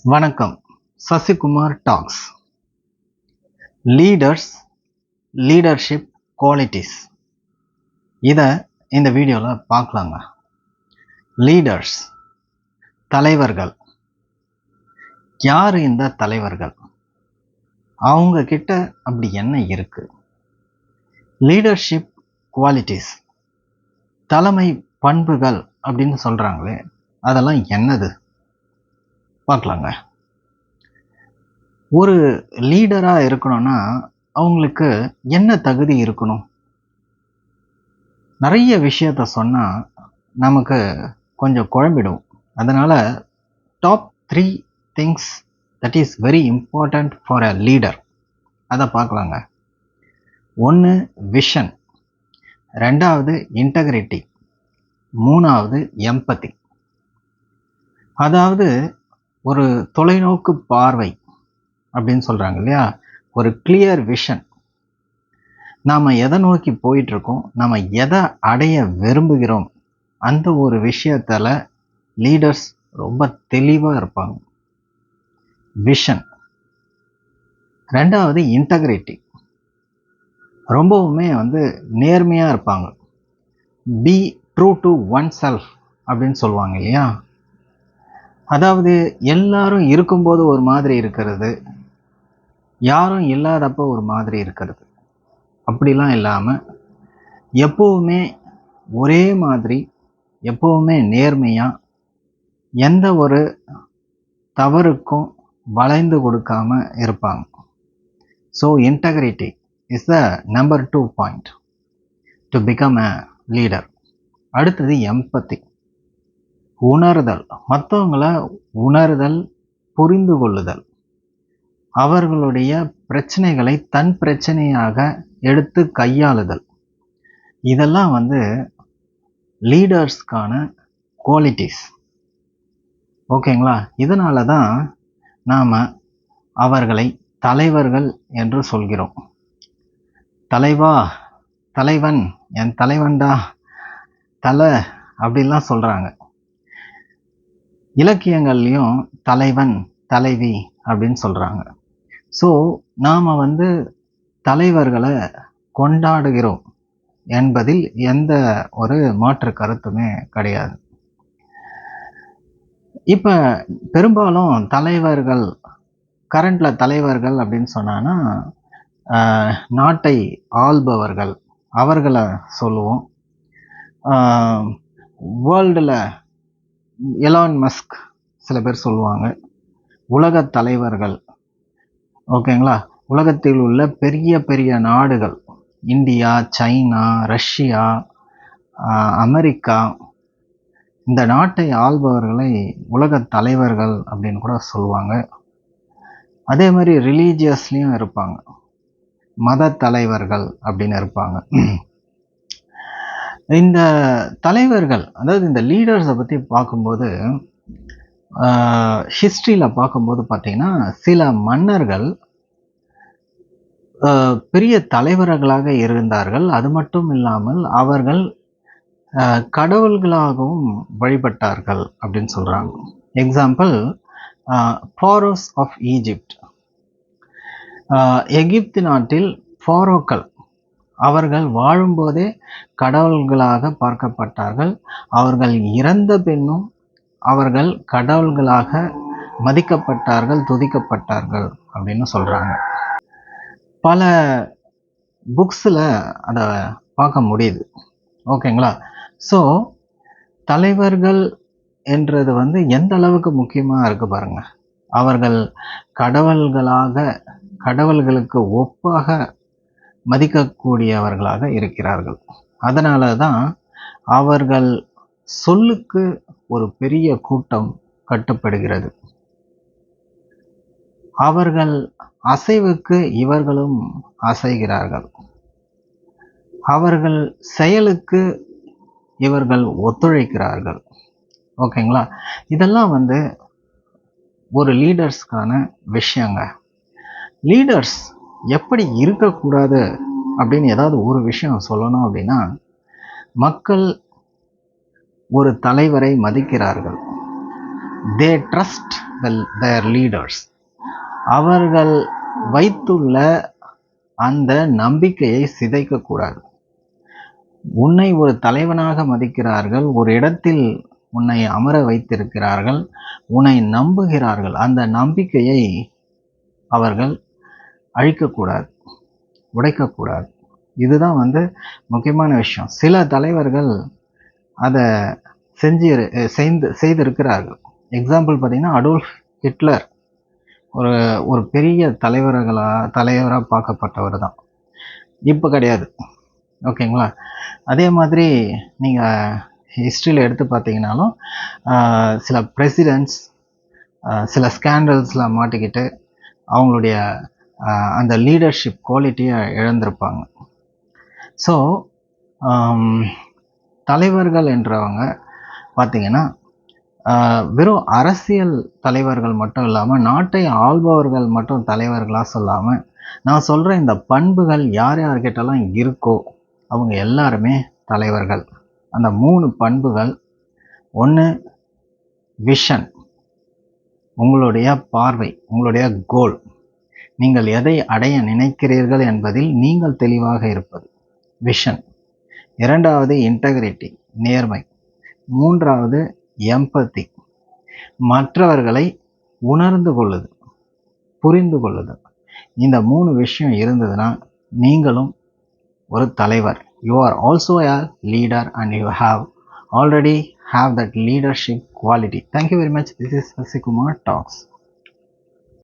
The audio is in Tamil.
வணக்கம். Sasikumar talks. Leaders, leadership qualities, இதை இந்த வீடியோவில் பார்க்கலாங்க. லீடர்ஸ், தலைவர்கள். யார் இந்த தலைவர்கள்? அவங்க கிட்ட அப்படி என்ன இருக்கு? லீடர்ஷிப் குவாலிட்டிஸ், தலைமை பண்புகள் அப்படின்னு சொல்கிறாங்களே, அதெல்லாம் என்னது பார்க்கலாங்க. ஒரு லீடராக இருக்கணும்னா அவங்களுக்கு என்ன தகுதி இருக்கணும்? நிறைய விஷயத்த சொன்னால் நமக்கு கொஞ்சம் குழம்பிடும். அதனால் top 3 things that is very important for a leader, அதை பார்க்கலாங்க. 1 விஷன், 2வது இன்டெகிரிட்டி, 3வது எம்பத்தி. அதாவது ஒரு தொலைநோக்கு பார்வை அப்படின்னு சொல்கிறாங்க இல்லையா, ஒரு கிளியர் விஷன். நாம் எதை நோக்கி போயிட்டுருக்கோம், நாம் எதை அடைய விரும்புகிறோம், அந்த ஒரு விஷயத்தில் லீடர்ஸ் ரொம்ப தெளிவாக இருப்பாங்க. விஷன். 2வது இன்டெகிரிட்டி, ரொம்பவுமே நேர்மையாக இருப்பாங்க. Be true to one self அப்படின்னு சொல்லுவாங்க இல்லையா. அதாவது எல்லாரும் இருக்கும்போது ஒரு மாதிரி இருக்கிறது, யாரும் இல்லாதப்போ ஒரு மாதிரி இருக்கிறது, அப்படிலாம் இல்லாமல் எப்போவுமே ஒரே மாதிரி, எப்போவுமே நேர்மையாக, எந்த ஒரு தவறுக்கும் வளைந்து கொடுக்காம இருப்பாங்க. So integrity is the number 2 point to become a leader. அடுத்தது எம்பத்தி, உணர்தல். மற்றவங்கள உணர்தல், புரிந்து கொள்ளுதல், அவர்களுடைய பிரச்சனைகளை தன் பிரச்சனையாக எடுத்து கையாளுதல், இதெல்லாம் லீடர்ஸ்க்கான குவாலிட்டிஸ். ஓகேங்களா? இதனால தான் நாம் அவர்களை தலைவர்கள் என்று சொல்கிறோம். தலைவா, தலைவன், என் தலைவன்டா, தலை அப்படின்லாம் சொல்கிறாங்க. இலக்கியங்கள்லையும் தலைவன், தலைவி அப்படின்னு சொல்கிறாங்க. ஸோ நாம் தலைவர்களை கொண்டாடுகிறோம் என்பதில் எந்த ஒரு மாற்று கருத்துமே கிடையாது. இப்போ பெரும்பாலும் தலைவர்கள், கரண்டில் தலைவர்கள் அப்படின்னு சொன்னான்னா நாட்டை ஆள்பவர்கள், அவர்களை சொல்லுவோம். வேர்ல்டில் எலான் மஸ்க் சில பேர் சொல்லுவாங்க, உலக தலைவர்கள். ஓகேங்களா? உலகத்தில் உள்ள பெரிய பெரிய நாடுகள், இந்தியா, சைனா, ரஷ்யா, அமெரிக்கா, இந்த நாட்டை ஆள்பவர்களை உலக தலைவர்கள் அப்படின்னு கூட சொல்லுவாங்க. அதே மாதிரி ரிலீஜியஸ்லேயும் இருப்பாங்க, மத தலைவர்கள் அப்படின்னு இருப்பாங்க. இந்த தலைவர்கள், அதாவது இந்த லீடர்ஸை பற்றி பார்க்கும்போது, ஹிஸ்ட்ரியில் பார்க்கும்போது பார்த்தீங்கன்னா, சில மன்னர்கள் பெரிய தலைவர்களாக இருந்தார்கள். அது மட்டும் இல்லாமல் அவர்கள் கடவுள்களாகவும் வழிபட்டார்கள் அப்படின்னு சொல்கிறாங்க. Example, pharaohs of Egypt. எகிப்து நாட்டில் ஃபாரோக்கள் அவர்கள் வாழும்போதே கடவுள்களாக பார்க்கப்பட்டார்கள். அவர்கள் இறந்த பின்னும் அவர்கள் கடவுள்களாக மதிக்கப்பட்டார்கள், துதிக்கப்பட்டார்கள் அப்படின்னு சொல்கிறாங்க. பல புக்ஸில் அதை பார்க்க முடியுது. ஓகேங்களா? ஸோ தலைவர்கள் என்றது எந்த அளவுக்கு முக்கியமாக இருக்குது பாருங்கள். அவர்கள் கடவுள்களாக, கடவுள்களுக்கு ஒப்பாக மதிக்கக்கூடியவர்களாக இருக்கிறார்கள். அதனால தான் அவர்கள் சொல்லுக்கு ஒரு பெரிய கூட்டம் கட்டுப்படுகிறது. அவர்கள் அசைவுக்கு இவர்களும் அசைகிறார்கள். அவர்கள் செயலுக்கு இவர்கள் ஒத்துழைக்கிறார்கள். ஓகேங்களா? இதெல்லாம் ஒரு லீடர்ஸ்க்கான விஷயங்க. லீடர்ஸ் எப்படி இருக்கக்கூடாது அப்படின்னு ஏதாவது ஒரு விஷயம் சொல்லணும் அப்படின்னா, மக்கள் ஒரு தலைவரை மதிக்கிறார்கள். they trust their leaders. அவர்கள் வைத்துள்ள அந்த நம்பிக்கையை சிதைக்கக்கூடாது. உன்னை ஒரு தலைவனாக மதிக்கிறார்கள், ஒரு இடத்தில் உன்னை அமர வைத்திருக்கிறார்கள், உன்னை நம்புகிறார்கள். அந்த நம்பிக்கையை அவர்கள் அழிக்கக்கூடாது, உடைக்கக்கூடாது. இதுதான் முக்கியமான விஷயம். சில தலைவர்கள் அதை செய்திருக்கிறார்கள். எக்ஸாம்பிள் பார்த்தீங்கன்னா, அடோல்ஃப் ஹிட்லர் ஒரு பெரிய தலைவராக பார்க்கப்பட்டவர் தான். இப்போ கிடையாது. ஓகேங்களா? அதே மாதிரி நீங்கள் ஹிஸ்ட்ரியில் எடுத்து பார்த்தீங்கன்னாலும் சில பிரசிடென்ட்ஸ் சில ஸ்கேண்டல்ஸில் மாட்டிக்கிட்டு அவங்களுடைய அந்த லீடர்ஷிப் குவாலிட்டியை இழந்திருப்பாங்க. ஸோ தலைவர்கள் என்றவங்க பார்த்தீங்கன்னா வெறும் அரசியல் தலைவர்கள் மட்டும் இல்லாமல், நாட்டை ஆள்பவர்கள் மட்டும் தலைவர்களாக சொல்லாமல், நான் சொல்கிற இந்த பண்புகள் யார் யார்கிட்டலாம் இருக்கோ அவங்க எல்லாருமே தலைவர்கள். அந்த 3 பண்புகள்: 1 விஷன், உங்களுடைய பார்வை, உங்களுடைய கோல், நீங்கள் எதை அடைய நினைக்கிறீர்கள் என்பதில் நீங்கள் தெளிவாக இருப்பது விஷன். 2வது இன்டெகிரிட்டி, நேர்மை. 3வது எம்பத்தி, மற்றவர்களை உணர்ந்து கொள்ளுது, புரிந்து கொள்ளுது. இந்த 3 விஷயம் இருந்ததுன்னா நீங்களும் ஒரு தலைவர். You are also a leader and you already have that leadership quality. Thank you very much. This is Sasikumar Talks.